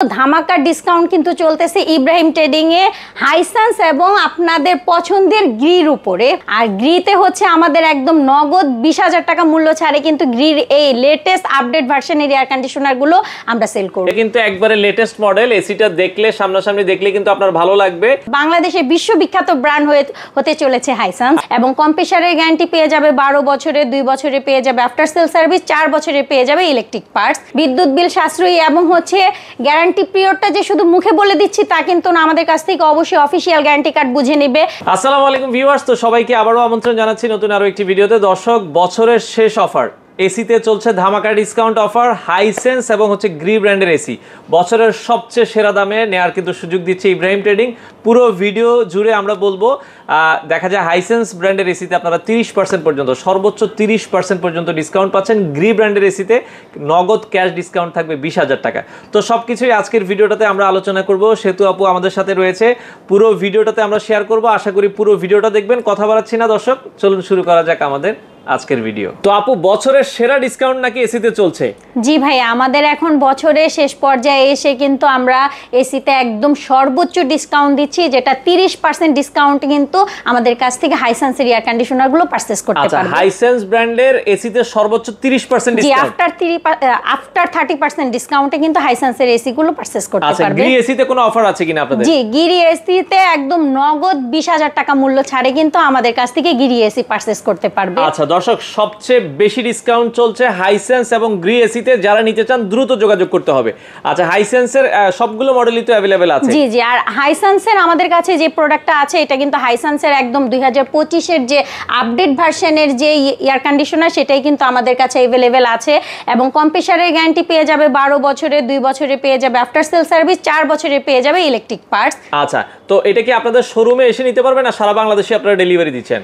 ধামাকা ডিসকাউন্ট কিন্তু চলতেছে ইব্রাহিম ট্রেডিং এ হাইসেন্স এবং আপনাদের পছন্দের গ্রির উপরে। আর গ্রিতে হচ্ছে আমাদের একদম নগদ 20,000 টাকা মূল্য ছাড়ে কিন্তু গ্রির এই লেটেস্ট আপডেট ভার্সনের এয়ার কন্ডিশনার গুলো আমরা সেল করব। এটা কিন্তু একবারে লেটেস্ট মডেল, এসিটা দেখলে সামনাসামনি দেখলে কিন্তু আপনার ভালো লাগবে। বাংলাদেশে বিশ্ববিখ্যাত ব্র্যান্ড হতে চলেছে হাইসেন্স এবং কম্প্রেসারের গ্যারান্টি পেয়ে যাবে 12 বছরের, 2 বছরে পেয়ে যাবে আফটার সেল সার্ভিস, 4 বছরে পেয়ে যাবে ইলেকট্রিক পার্টস। বিদ্যুৎ বিল সাশ্রয়ী এবং হচ্ছে গ্যারান্টি পিরিয়ডটা যে শুধু মুখে বলে দিচ্ছি তা কিন্তু না, আমাদের কাছ থেকে অবশ্যই অফিশিয়াল গ্যারান্টি কার্ড বুঝে নেবে। আসসালামু আলাইকুম ভিউয়ার্স, তো সবাইকে আবারো আমন্ত্রণ জানাচ্ছি নতুন আরো একটি ভিডিওতে। দর্শক, বছরের শেষ অফার এসিতে চলছে ধামাকা ডিসকাউন্ট অফার। হাইসেন্স এবং হচ্ছে গ্রি ব্র্যান্ডের এসি বছরের সবচেয়ে সেরা দামে নেওয়ার কিন্তু সুযোগ দিচ্ছে ইব্রাহিম ট্রেডিং। পুরো ভিডিও জুড়ে আমরা বলবো, দেখা যায় হাইসেন্স ব্র্যান্ডের এসিতে আপনারা 30% পর্যন্ত, সর্বোচ্চ 30% পর্যন্ত ডিসকাউন্ট পাচ্ছেন। গ্রি ব্র্যান্ডের এসিতে নগদ ক্যাশ ডিসকাউন্ট থাকবে 20,000 টাকা। তো সব কিছুই আজকের ভিডিওটাতে আমরা আলোচনা করব। সেতু আপু আমাদের সাথে রয়েছে, পুরো ভিডিওটাতে আমরা শেয়ার করব। আশা করি পুরো ভিডিওটা দেখবেন। কথা বাড়াচ্ছি না দর্শক, চলুন শুরু করা যাক আমাদের আজকের ভিডিও। তো আপু, বছরের সেরা ডিসকাউন্ট নাকি এসিতে চলছে? জি ভাই, আমাদের এখন বছরের শেষ পর্যায়ে এসে কিন্তু আমরা এসিতে একদম সর্বোচ্চ ডিসকাউন্ট দিচ্ছি, যেটা 30% ডিসকাউন্ট কিন্তু আমাদের কাছ থেকে হাইসেন্সের এয়ার কন্ডিশনার গুলো পারচেজ করতে পারবে। আচ্ছা, হাইসেন্স ব্র্যান্ডের এসিতে সর্বোচ্চ 30% জি, ডিসকাউন্ট। আফটার 30% ডিসকাউন্টে কিন্তু হাইসেন্সের এসি গুলো পারচেজ করতে পারবে। আচ্ছা, গ্রি এসিতে কোনো অফার আছে কিনা আপনাদের? জি, গিরি এসিতে একদম নগদ 20,000 টাকা মূল্য ছাড়ে কিন্তু আমাদের কাছ থেকে গিরি এসি পারচেজ করতে পারবে। আচ্ছা দর্শক, সবচেয়ে বেশি ডিসকাউন্ট চলছে হাইসেন্স এবং গ্রি এসিতে। যারা নিতে চান দ্রুত যোগাযোগ করতে হবে। আচ্ছা, হাইসেন্সের সবগুলো মডেলই তো अवेलेबल আছে? জি জি, আর হাইসেন্সের আমাদের কাছে যে প্রোডাক্টটা আছে এটা কিন্তু হাইসেন্সের একদম 2025 এর যে আপডেট ভার্সনের যে এয়ার কন্ডিশনার, সেটাই কিন্তু আমাদের কাছে अवेलेबल আছে এবং কম্প্রেসারের গ্যারান্টি পেয়ে যাবে 12 বছরের, 2 বছরে পেয়ে যাবে আফটার সেল সার্ভিস, 4 বছরে পেয়ে যাবে ইলেকট্রিক পার্টস। আচ্ছা, তো এটা কি আপনাদের শোরুমে এসে নিতে পারবেন না সারা বাংলাদেশে আপনারা ডেলিভারি দিচ্ছেন?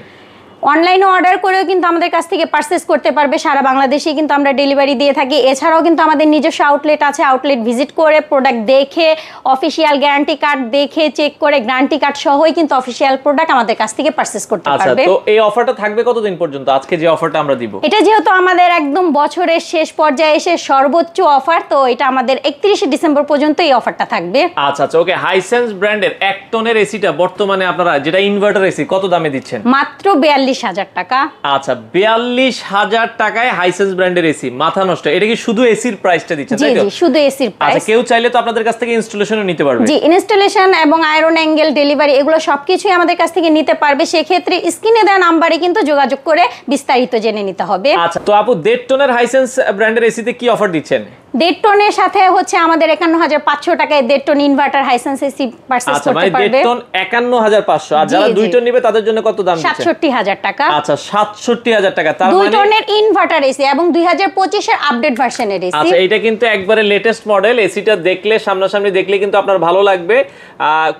অনলাইনে অর্ডার করেও কিন্তু আমাদের কাছ থেকে পারচেজ করতে পারবে। সারা বাংলাদেশে কিন্তু আমরা ডেলিভারি দিয়ে থাকি। এছাড়াও কিন্তু আমাদের নিজস্ব আউটলেট আছে। আউটলেট ভিজিট করে প্রোডাক্ট দেখে, অফিশিয়াল গ্যারান্টি কার্ড দেখে চেক করে, গ্যারান্টি কার্ড সহই কিন্তু অফিশিয়াল প্রোডাক্ট আমাদের কাছ থেকে পারচেজ করতে পারবে। আচ্ছা, তো এই অফারটা থাকবে কতদিন পর্যন্ত? আজকে যে অফারটা আমরা দিব, এটা যেহেতু আমাদের একদম বছরের শেষ পর্যায়ে এসে সর্বোচ্চ অফার, তো এটা আমাদের 31 ডিসেম্বর পর্যন্ত এই অফারটা থাকবে। আচ্ছা আচ্ছা, ওকে। হাইসেন্স ব্র্যান্ডের 1 টনের এসিটা বর্তমানে আপনারা, যেটা ইনভার্টার এসি, কত দামে দিচ্ছেন? মাত্র 42,000 টাকা। আচ্ছা, 42,000 টাকায় হাইসেন্স ব্র্যান্ডের এসি। মাথা নষ্ট। এটা কি শুধু এসির প্রাইসটা দিচ্ছেন, তাই তো? জি জি, শুধু এসির প্রাইস। আচ্ছা, কেউ চাইলে তো আপনাদের কাছ থেকে ইনস্টলেশনও নিতে পারবে? জি, ইনস্টলেশন এবং আয়রন অ্যাঙ্গেল ডেলিভারি এগুলো সবকিছুই আমাদের কাছ থেকে নিতে পারবে। সেক্ষেত্রে স্ক্রিনে দেওয়া নাম্বারে কিন্তু যোগাযোগ করে বিস্তারিত জেনে নিতে হবে। আচ্ছা, তো আপু 1.5 টনের হাইসেন্স ব্র্যান্ডের এসিতে কি অফার দিচ্ছেন? 1.5 টনের সাথে হচ্ছে আমাদের 51,500 টাকায় 1.5 ton inverter Hisense AC purchase করতে পারবে। 1.5 টন 51,500। আর যারা 2 টন নেবে তাদের জন্য কত দাম দিচ্ছেন? 67,000 টাকা। আচ্ছা, 67,000 টাকা। তার 2 মানে টনের ইনভার্টার এসি এবং 2025 এর আপডেট ভার্সনের এসি। আচ্ছা, এটা কিন্তু একবারে লেটেস্ট মডেল। এসিটা দেখলে সামনাসামনি দেখলে কিন্তু আপনার ভালো লাগবে।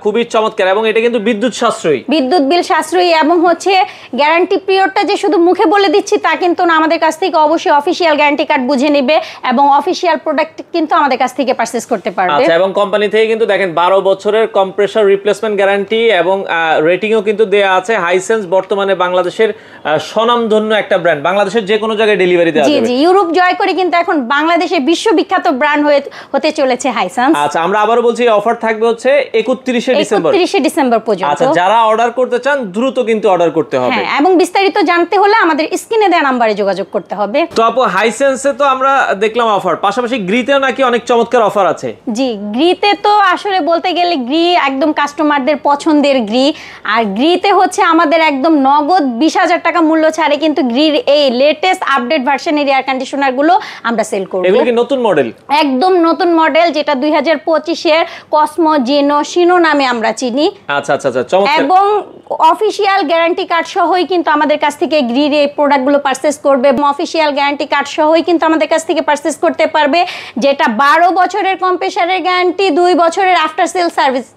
খুবই চমৎকার এবং এটা কিন্তু বিদ্যুৎ সাশ্রয়ী, বিদ্যুৎ বিল সাশ্রয়ী এবং হচ্ছে গ্যারান্টি পিরিয়ডটা যে শুধু মুখে বলে দিচ্ছি তা কিন্তু না, আমাদের কাছ থেকে অবশ্যই অফিশিয়াল গ্যারান্টি কার্ড বুঝে নেবে এবং অফিশিয়াল প্রোডাক্ট কিন্তু আমাদের কাছ থেকে পারচেজ করতে পারবে। আচ্ছা, এবং কোম্পানি থেকে কিন্তু দেখেন 12 বছরের কম্প্রেসর রিপ্লেসমেন্ট গ্যারান্টি এবং রেটিংও কিন্তু দেয়া আছে। হাইসেন্স বর্তমানে বাংলাদেশের স্বনামধন্য একটা ব্র্যান্ড। বাংলাদেশের যে কোনো জায়গায় ডেলিভারি দেওয়া যাবে। জি জি, ইউরোপ জয় করে কিন্তু এখন বাংলাদেশে বিশ্ববিখ্যাত ব্র্যান্ড হতে চলেছে হাইসেন্স। আচ্ছা, আমরা আবারো বলছি, অফার থাকবে হচ্ছে 31 ডিসেম্বর। 31 ডিসেম্বর পর্যন্ত। আচ্ছা, যারা অর্ডার করতে চান দ্রুত কিন্তু অর্ডার করতে হবে। হ্যাঁ, এবং বিস্তারিত জানতে হলে আমাদের স্ক্রিনে দেওয়া নম্বরে যোগাযোগ করতে হবে। তো আপু, হাইসেন্সে তো আমরা দেখলাম অফার, পাশাপাশি গ্রিতেও নাকি অনেক চমৎকার অফার আছে? জি, গ্রিতে তো আসলে বলতে গেলে গ্রি একদম কাস্টমারদের পছন্দের গ্রি। আর গ্রিতে হচ্ছে আমাদের একদম নগদ 20,000 টাকা মূল্য ছাড়ে কিন্তু গ্রির এই লেটেস্ট আপডেট ভার্সনের এয়ার কন্ডিশনার গুলো আমরা সেল করব। এগুলো কি নতুন মডেল? একদম নতুন মডেল, যেটা 2025 এর কসমো জেনো শিনো নামে আমরা চিনি। আচ্ছা আচ্ছা আচ্ছা, চমৎকার। এবং অফিশিয়াল গ্যারান্টি কার্ড সহই কিন্তু আমাদের কাছ থেকে গ্রির এই প্রোডাক্টগুলো পারচেজ করবে। অফিশিয়াল গ্যারান্টি কার্ড সহই কিন্তু আমাদের কাছ থেকে পারচেজ করতে পারবে, যেটা 12 বছরের কম্প্রেসারের গ্যারান্টি, 2 বছরের আফটার সেল সার্ভিস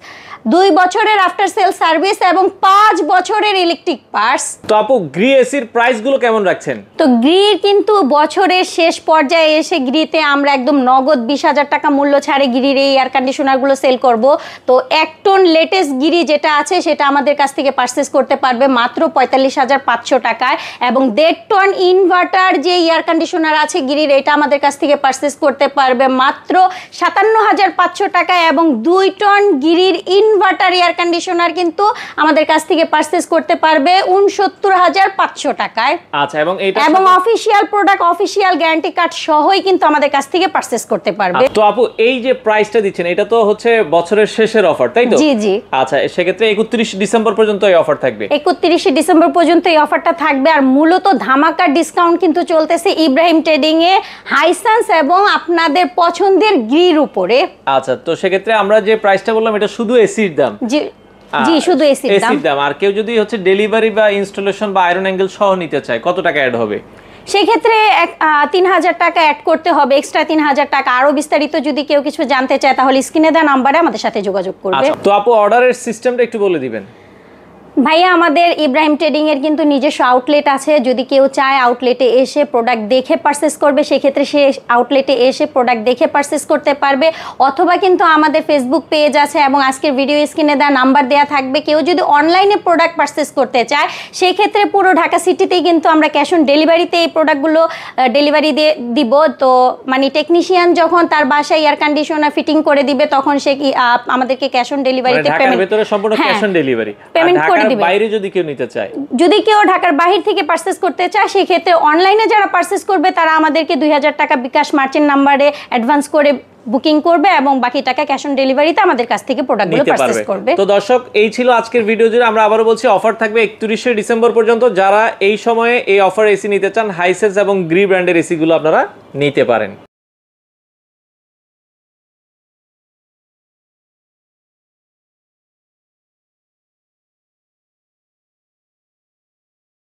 2 বছরের আফটার সেল সার্ভিস এবং 5 বছরের ইলেকট্রিক পার্টস। তো আপু গ্রি এসির প্রাইসগুলো কেমন রাখছেন? তো গ্রির কিন্তু বছরের শেষ পর্যায়ে এসে গ্রিতে আমরা একদম নগদ 20,000 টাকা মূল্য ছাড়ে গ্রির এই এয়ার কন্ডিশনারগুলো সেল করব। তো 1 টন লেটেস্ট গিরি যেটা আছে সেটা আমাদের কাছ থেকে পারচেস করতে পারবে মাত্র 45,500 টাকায়, এবং 1.5 টন ইনভার্টার যে এয়ার কন্ডিশনার আছে গিরির এটা আমাদের কাছ থেকে পারচেস করতে পারবে মাত্র 57,500 টাকায়, এবং 2 টন গিরির ইনভার্টার এয়ার কন্ডিশনার কিন্তু আমাদের কাছ থেকে পারচেস করতে পারবে 69,500 টাকায়। আচ্ছা, এবং এটা এবং official product official guarantee card সহই কিন্তু আমাদের কাছ থেকে পারচেস করতে পারবে। তো আপু এই যে প্রাইসটা দিচ্ছেন এটা তো হচ্ছে বছরের শেষের অফার, তাই তো? জি জি। আচ্ছা, সেক্ষেত্রে 31 ডিসেম্বর পর্যন্ত এই অফার থাকবে। 31 ডিসেম্বর পর্যন্ত এই অফারটা থাকবে। আর মূলত ধামাকা ডিসকাউন্ট কিন্তু চলতেছে ইব্রাহিম ট্রেডিং এ হাইসেন্স এবং আপনাদের পছন্দের গ্রির উপরে। আচ্ছা, তো সেক্ষেত্রে আমরা যে প্রাইসটা বললাম এটা শুধু এসির দাম। জি জি, শুধু এসির দাম। আর কেউ যদি হচ্ছে ডেলিভারি বা ইনস্টলেশন বা আয়রন অ্যাঙ্গেল সহ নিতে চায় কত টাকা অ্যাড হবে? সেক্ষেত্রে 3,000 টাকা অ্যাড করতে হবে, এক্সট্রা 3,000 টাকা। আরো বিস্তারিত যদি কেউ কিছু জানতে চায় তাহলে স্ক্রিনে দেওয়া নাম্বারে আমাদের সাথে যোগাযোগ করবে। আচ্ছা, তো আপু অর্ডারের সিস্টেমটা একটু বলে দিবেন। ভাইয়া আমাদের ইব্রাহিম ট্রেডিং এর কিন্তু নিজস্ব আউটলেট আছে। যদি কেউ চায় আউটলেটে এসে প্রোডাক্ট দেখে পারচেস করবে সেক্ষেত্রে সে আউটলেটে এসে প্রোডাক্ট দেখে পারচেস করতে পারবে, অথবা কিন্তু আমাদের ফেসবুক পেজ আছে এবং আজকের ভিডিও স্ক্রিনে দেওয়া নাম্বার দেওয়া থাকবে। কেউ যদি অনলাইনে প্রোডাক্ট পারচেস করতে চায় সেই ক্ষেত্রে পুরো ঢাকা সিটিতেই কিন্তু আমরা ক্যাশ অন ডেলিভারিতে এই প্রোডাক্টগুলো ডেলিভারি দিয়ে দিব। তো মানে টেকনিশিয়ান যখন তার বাসায় এয়ার কন্ডিশনার ফিটিং করে দিবে তখন সে আমাদেরকে ক্যাশ অন ডেলিভারিতে পেমেন্ট করে বাইরে যদি কেউ নিতে চায়, যদি কেউ ঢাকার বাইরে থেকে পারচেজ করতে চায় সেই ক্ষেত্রে অনলাইনে যারা পারচেজ করবে তারা আমাদেরকে 2,000 টাকা বিকাশ মার্চেন্ট নাম্বারে অ্যাডভান্স করে বুকিং করবে এবং বাকি টাকা ক্যাশ অন ডেলিভারিতে আমাদের কাছ থেকে প্রোডাক্টগুলো পারচেজ করবে। তো দর্শক এই ছিল আজকের ভিডিও জুড়ে। আমরা আবারো বলছি অফার থাকবে 31 ডিসেম্বর পর্যন্ত। যারা এই সময়ে এই অফার এসি নিতে চান হাইসেন্স এবং গ্রি ব্র্যান্ডের এসি গুলো আপনারা নিতে পারেন।